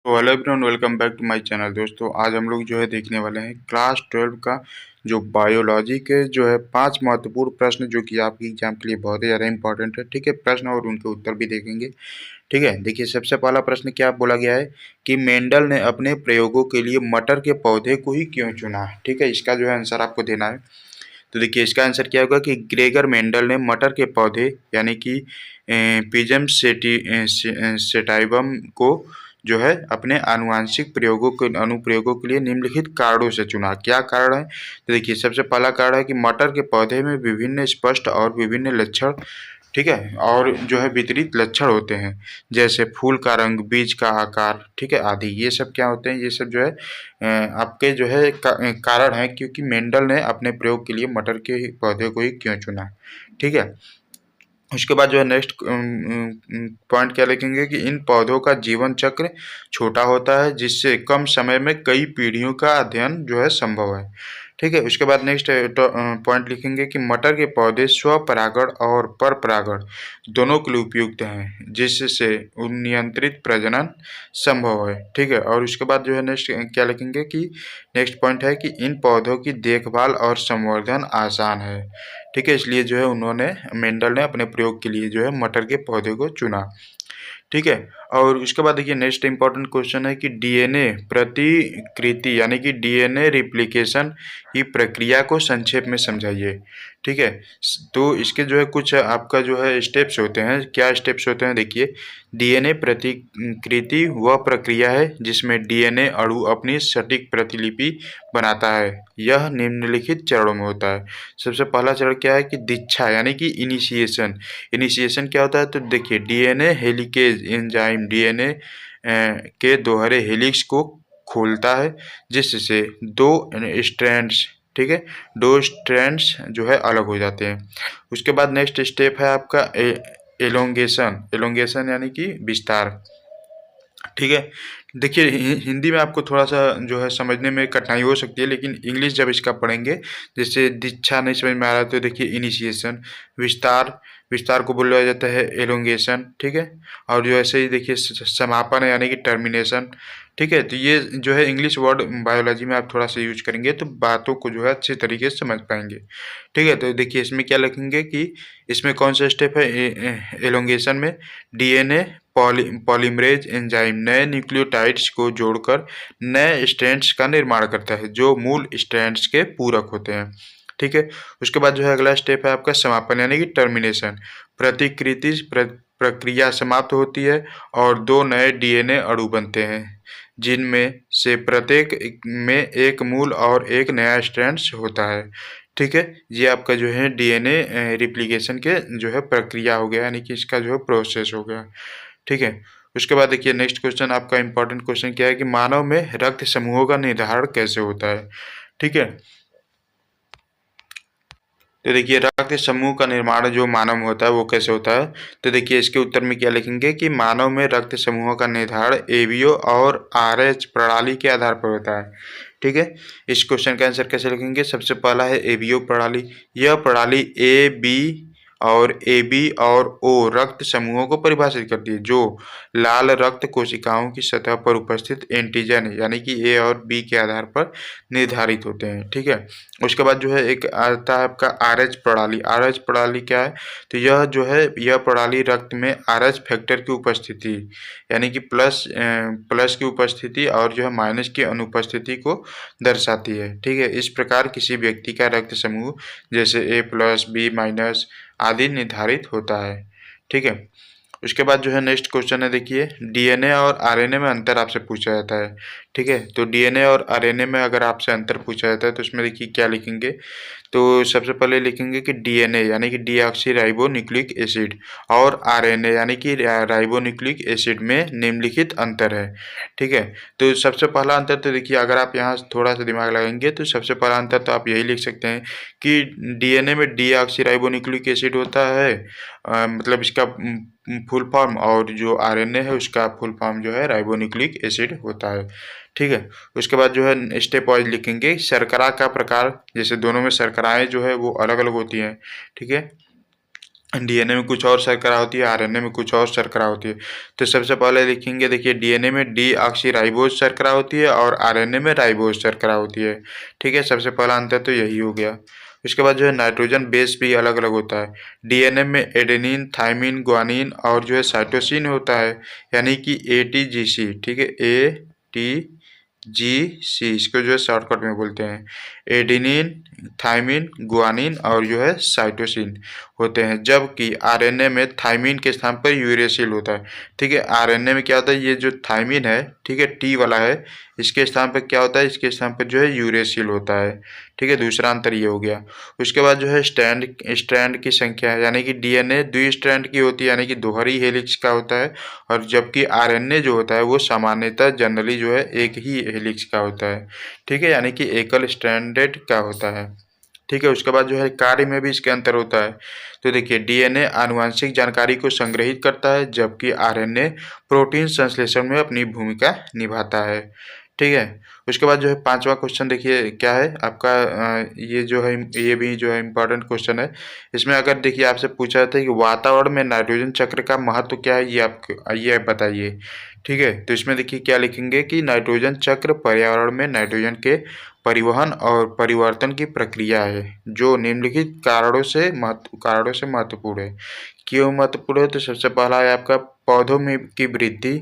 तो hello everyone, welcome back to my channel. दोस्तों, आज हम लोग जो है देखने वाले हैं क्लास 12 का जो बायोलॉजी के जो है 5 महत्वपूर्ण प्रश्न जो कि आपकी एग्जाम के लिए बहुत ही ज़्यादा इंपॉर्टेंट है। ठीक है, प्रश्न और उनके उत्तर भी देखेंगे। ठीक है, देखिए सबसे पहला प्रश्न क्या बोला गया है कि मेंडल ने अपने प्रयोगों के लिए मटर के पौधे को ही क्यों चुना। ठीक है, इसका जो है आंसर आपको देना है। तो देखिए इसका आंसर क्या होगा कि ग्रेगर मेंडल ने मटर के पौधे यानी कि पिजम सेटाइवम को जो है अपने आनुवांशिक प्रयोगों के अनुप्रयोगों के लिए निम्नलिखित कारणों से चुना। क्या कारण है? तो देखिए सबसे पहला कारण है कि मटर के पौधे में विभिन्न स्पष्ट और विभिन्न लक्षण, ठीक है, और जो है वितरित लक्षण होते हैं, जैसे फूल का रंग, बीज का आकार, ठीक है, आदि। ये सब क्या होते हैं? ये सब जो है आपके जो है कारण है, क्योंकि मेंडल ने अपने प्रयोग के लिए मटर के पौधे को ही क्यों चुना। ठीक है, उसके बाद जो है नेक्स्ट पॉइंट क्या लिखेंगे कि इन पौधों का जीवन चक्र छोटा होता है, जिससे कम समय में कई पीढ़ियों का अध्ययन जो है संभव है। ठीक है, उसके बाद नेक्स्ट पॉइंट लिखेंगे कि मटर के पौधे स्वपरागण और परपरागण दोनों के लिए उपयुक्त हैं, जिससे नियंत्रित प्रजनन संभव है। ठीक है, और उसके बाद जो है नेक्स्ट क्या लिखेंगे कि नेक्स्ट पॉइंट है कि इन पौधों की देखभाल और संवर्धन आसान है। ठीक है, इसलिए जो है उन्होंने मेंडल ने अपने प्रयोग के लिए जो है मटर के पौधे को चुना। ठीक है, और उसके बाद देखिए नेक्स्ट इंपॉर्टेंट क्वेश्चन है कि डीएनए प्रतिकृति यानी कि डीएनए रिप्लिकेशन की प्रक्रिया को संक्षेप में समझाइए। ठीक है, तो इसके जो है कुछ आपका जो है स्टेप्स होते हैं। क्या स्टेप्स होते हैं? देखिए, डीएनए प्रतिकृति वह प्रक्रिया है जिसमें डीएनए अणु अपनी सटीक प्रतिलिपि बनाता है। यह निम्नलिखित चरणों में होता है। सबसे पहला चरण क्या है कि दीक्षा यानी कि इनिशिएशन। इनिशिएशन क्या होता है? तो देखिए डीएनए हेलिकेज एंजाइम डीएनए के दोहरे हेलिक्स को खोलता है, जिससे दो स्ट्रैंड्स, ठीक है, दो स्ट्रैंड्स जो है अलग हो जाते हैं। उसके बाद नेक्स्ट स्टेप है आपका एलोंगेशन। एलोंगेशन यानी कि विस्तार। ठीक है, देखिए हिंदी में आपको थोड़ा सा जो है समझने में कठिनाई हो सकती है, लेकिन इंग्लिश जब इसका पढ़ेंगे, जैसे दीक्षा नहीं समझ में आ रहा तो देखिए इनिशिएशन, विस्तार, विस्तार को बोला जाता है एलोंगेशन। ठीक है, और जो ऐसे ही देखिए समापन है यानी कि टर्मिनेशन। ठीक है, तो ये जो है इंग्लिश वर्ड बायोलॉजी में आप थोड़ा सा यूज करेंगे तो बातों को जो है अच्छे तरीके से समझ पाएंगे। ठीक है, तो देखिए इसमें क्या लिखेंगे कि इसमें कौन सा स्टेप है एलोंगेशन में? डीएनए पॉलीमरेज एंजाइम नए न्यूक्लियोटाइड्स को जोड़कर नए स्ट्रैंड्स का निर्माण करता है, जो मूल स्ट्रैंड्स के पूरक होते हैं। ठीक है, उसके बाद जो है अगला स्टेप है आपका समापन यानी कि टर्मिनेशन। प्रतिकृति प्रक्रिया समाप्त होती है और दो नए डीएनए अणु बनते हैं, जिनमें से प्रत्येक में एक मूल और एक नया स्ट्रैंड्स होता है। ठीक है, ये आपका जो है डीएनए रिप्लिकेशन के जो है प्रक्रिया हो गया, यानी कि इसका जो है प्रोसेस हो गया। ठीक है, उसके बाद देखिए नेक्स्ट क्वेश्चन आपका इंपॉर्टेंट क्वेश्चन क्या है कि मानव में रक्त समूहों का निर्धारण कैसे होता है। ठीक है, तो देखिए रक्त समूह का निर्माण जो मानव में होता है वो कैसे होता है? तो देखिए इसके उत्तर में क्या लिखेंगे कि मानव में रक्त समूहों का निर्धारण एबीओ और आरएच प्रणाली के आधार पर होता है। ठीक है, इस क्वेश्चन का आंसर कैसे लिखेंगे? सबसे पहला है एबीओ प्रणाली। यह प्रणाली ए बी और ए बी और ओ रक्त समूहों को परिभाषित करती है, जो लाल रक्त कोशिकाओं की सतह पर उपस्थित एंटीजन यानी कि ए और बी के आधार पर निर्धारित होते हैं। ठीक है, उसके बाद जो है एक आता है आपका आरएच प्रणाली। आरएच प्रणाली क्या है? तो यह जो है यह प्रणाली रक्त में आरएच फैक्टर की उपस्थिति यानी कि प्लस की उपस्थिति और जो है माइनस की अनुपस्थिति को दर्शाती है। ठीक है, इस प्रकार किसी व्यक्ति का रक्त समूह जैसे ए प्लस बी माइनस आदि निर्धारित होता है। ठीक है, उसके बाद जो है नेक्स्ट क्वेश्चन है, देखिए डीएनए और आरएनए में अंतर आपसे पूछा जाता है। ठीक है, तो डीएनए और आरएनए में अगर आपसे अंतर पूछा जाता है तो उसमें देखिए क्या लिखेंगे? तो सबसे पहले लिखेंगे कि डीएनए यानी कि डीऑक्सी राइबो न्यूक्लिक एसिड और आरएनए यानी कि राइबो न्यूक्लिक एसिड में निम्नलिखित अंतर है। ठीक है, तो सबसे पहला अंतर तो देखिए अगर आप यहाँ थोड़ा सा दिमाग लगाएंगे तो सबसे पहला अंतर तो आप यही लिख सकते हैं कि डीएनए में डीऑक्सी राइबो न्यूक्लिक एसिड होता है, मतलब इसका फुल फॉर्म, और जो आरएनए है उसका फुल फॉर्म जो है राइबोन्यूक्लिक एसिड होता है। ठीक है, उसके बाद जो है स्टेप वाइज लिखेंगे शर्करा का प्रकार, जैसे दोनों में शर्कराएं जो है वो अलग अलग होती हैं। ठीक है, डीएनए में कुछ और शर्करा होती है, आरएनए में कुछ और शर्करा होती है। तो सबसे पहले लिखेंगे, देखिए डीएनए में डीऑक्सीराइबोज शर्करा होती है और आरएनए में राइबोज शर्करा होती है। ठीक है, सबसे पहला अंतर तो यही हो गया। उसके बाद जो है नाइट्रोजन बेस भी अलग अलग होता है। डीएनए में एडेनिन, थाइमिन, ग्वानिन और जो है साइटोसिन होता है, यानी कि एटीजीसी। ठीक है, एटीजीसी इसको जो है शॉर्टकट में बोलते हैं। एडेनिन, थाइमिन, ग्वानिन और जो है साइटोसिन होते हैं, जबकि आरएनए में थाइमिन के स्थान पर यूरेसिल होता है। ठीक है, आरएनए में क्या होता है, ये जो थाइमिन है, ठीक है, टी वाला है, इसके स्थान पर क्या होता है, इसके स्थान पर जो है यूरेसिल होता है। ठीक है, दूसरा अंतर ये हो गया। उसके बाद जो है स्ट्रैंड की संख्या है, यानी कि डीएनए द्विस्ट्रैंड की होती है, यानी कि दोहरी हेलिक्स का होता है, और जबकि आरएनए जो होता है वो सामान्यतः जनरली जो है एक ही हेलिक्स का होता है। ठीक है, यानी कि एकल स्ट्रैंडेड का होता है। ठीक है, उसके बाद जो है कार्य में भी इसके अंतर होता है। तो देखिए डीएनए आनुवंशिक जानकारी को संग्रहित करता है, जबकि आरएनए प्रोटीन संश्लेषण में अपनी भूमिका निभाता है। ठीक है, उसके बाद जो है पांचवा क्वेश्चन देखिए क्या है आपका, ये जो है ये भी जो है इम्पोर्टेंट क्वेश्चन है। इसमें अगर देखिए आपसे पूछा जाता है कि वातावरण में नाइट्रोजन चक्र का महत्व क्या है, ये आप बताइए। ठीक है, तो इसमें देखिए क्या लिखेंगे कि नाइट्रोजन चक्र पर्यावरण में नाइट्रोजन के परिवहन और परिवर्तन की प्रक्रिया है, जो निम्नलिखित कारणों से महत्वपूर्ण है। क्यों महत्वपूर्ण है, तो सबसे पहला है आपका पौधों में की वृद्धि,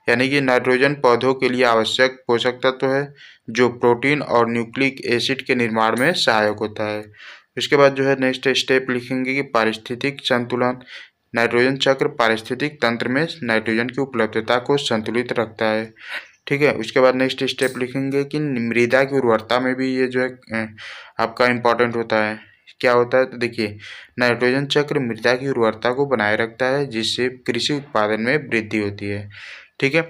यानी कि नाइट्रोजन पौधों के लिए आवश्यक पोषक तत्व है, जो प्रोटीन और न्यूक्लिक एसिड के निर्माण में सहायक होता है। उसके बाद जो है नेक्स्ट स्टेप लिखेंगे कि पारिस्थितिक संतुलन। नाइट्रोजन चक्र पारिस्थितिक तंत्र में नाइट्रोजन की उपलब्धता को संतुलित रखता है। ठीक है, उसके बाद नेक्स्ट स्टेप लिखेंगे कि मृदा की उर्वरता में भी ये जो है आपका इम्पोर्टेंट होता है। क्या होता है, तो देखिए नाइट्रोजन चक्र मृदा की उर्वरता को बनाए रखता है, जिससे कृषि उत्पादन में वृद्धि होती है। ठीक है,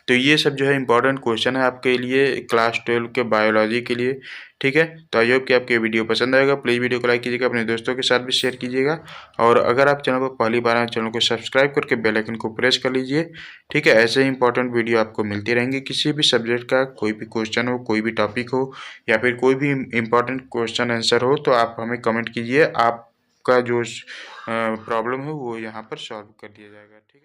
तो ये सब जो है इम्पोर्टेंट क्वेश्चन है आपके लिए क्लास 12 के बायोलॉजी के लिए। ठीक है, तो आई होप कि आपको ये वीडियो पसंद आएगा। प्लीज़ वीडियो को लाइक कीजिएगा, अपने दोस्तों के साथ भी शेयर कीजिएगा, और अगर आप चैनल पर पहली बार आए चैनल को सब्सक्राइब करके बेल आइकन को प्रेस कर लीजिए। ठीक है, ऐसे ही इंपॉर्टेंट वीडियो आपको मिलती रहेंगी। किसी भी सब्जेक्ट का कोई भी क्वेश्चन हो, कोई भी टॉपिक हो, या फिर कोई भी इम्पोर्टेंट क्वेश्चन आंसर हो, तो आप हमें कमेंट कीजिए। आपका जो प्रॉब्लम है वो यहाँ पर सॉल्व कर दिया जाएगा। ठीक है।